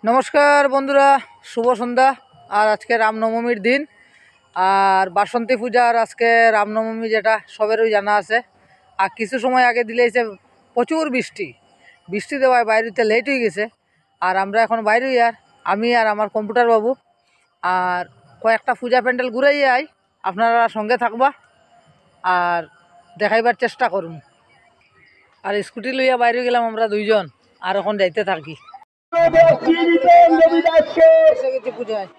নমস্কার বন্ধুরা, শুভ সন্ধ্যা। আর আজকে রামনবমীর দিন, আর বাসন্তী পূজার আজকে রামনবমী, যেটা সবেরই জানা আছে। আর কিছু সময় আগে দিলেছে প্রচুর বৃষ্টি দেওয়ায় বাইরেতে লেট হয়ে গেছে। আর আমরা এখন বাইরে আর আমি আর আমার কম্পিউটার বাবু আর কয়েকটা পূজা প্যান্ডেল ঘুরাই আই। আপনারা সঙ্গে থাকবা আর দেখাইবার চেষ্টা করুন। আর স্কুটি লইয়া বাইরে গেলাম আমরা দুইজন, আর এখন যাইতে থাকি পূজায়।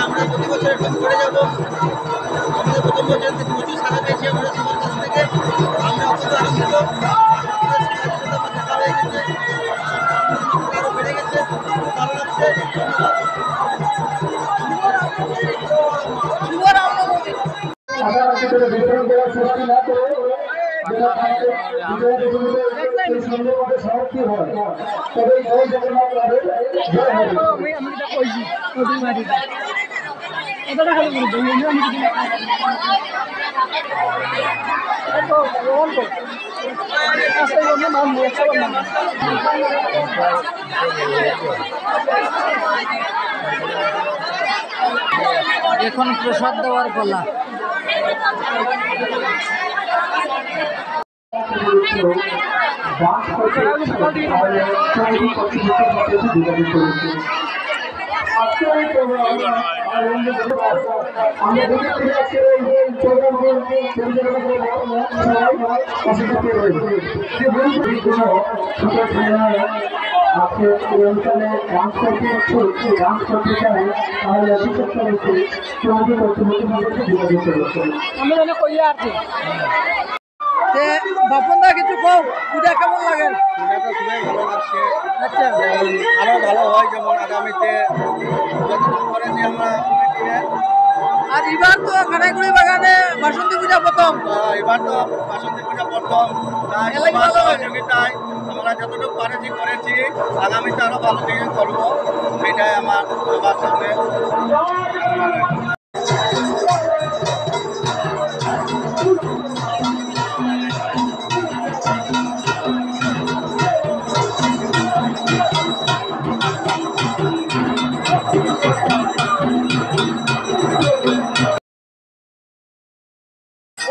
আমরা প্রতি বছর একটু করে যাবো। আমাদের প্রথম বছর প্রচুর সাড়া পেয়েছি আমরা সবার কাছ থেকে। আমরা অত্যন্ত আনন্দিত। দেখা হয়ে গেছে, আরো বেড়ে গেছে, ভালো লাগছে। এখন প্রসাদ দেওয়ার পালা। আজকে এই অনুষ্ঠানে ডান্স করতে ডান্স করতে চাই, তাহলে অভিযোগ করেছি চৌধুরী কর্তৃপক্ষকে যোগাযোগ করেছে। আমি অনেক কইয়া আছি বাপন দা, কিছু কম, পূজা কেমন লাগে? পূজাটা খুবই ভালো লাগছে। আচ্ছা, আরো ভালো হয়, যেমন আগামীতে যতদিন পরে যে আমরা আজকে। আর এবার তো কানাইগুড়ি বাগানে বাসন্তী পূজা প্রথম। এবার তো বাসন্তী পূজা প্রথম, তাই এলাকা সবার ভালো লাগে। সহযোগিতায় আমরা যতটুকু পারেছি করেছি, আগামীতে আরো ভালো দিকে করবো, এটাই আমার সবার সামনে।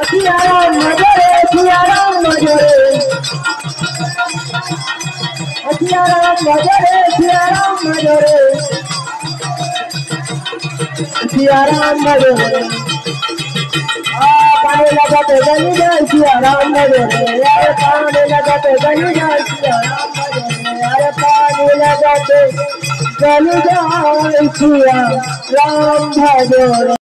সিয়ারাম নজরে সিয়ারাম নজরে সিয়ারাম নজরে সিয়ারাম নজরে সিয়ারাম নজরে পানি লাগাতে গলি যায় সিয়ারাম নজরে আরে পানি লাগাতে গলি যায় সিয়ারাম নজরে আরে পানি লাগাতে গলি যায় সিয়ারাম ভজরে।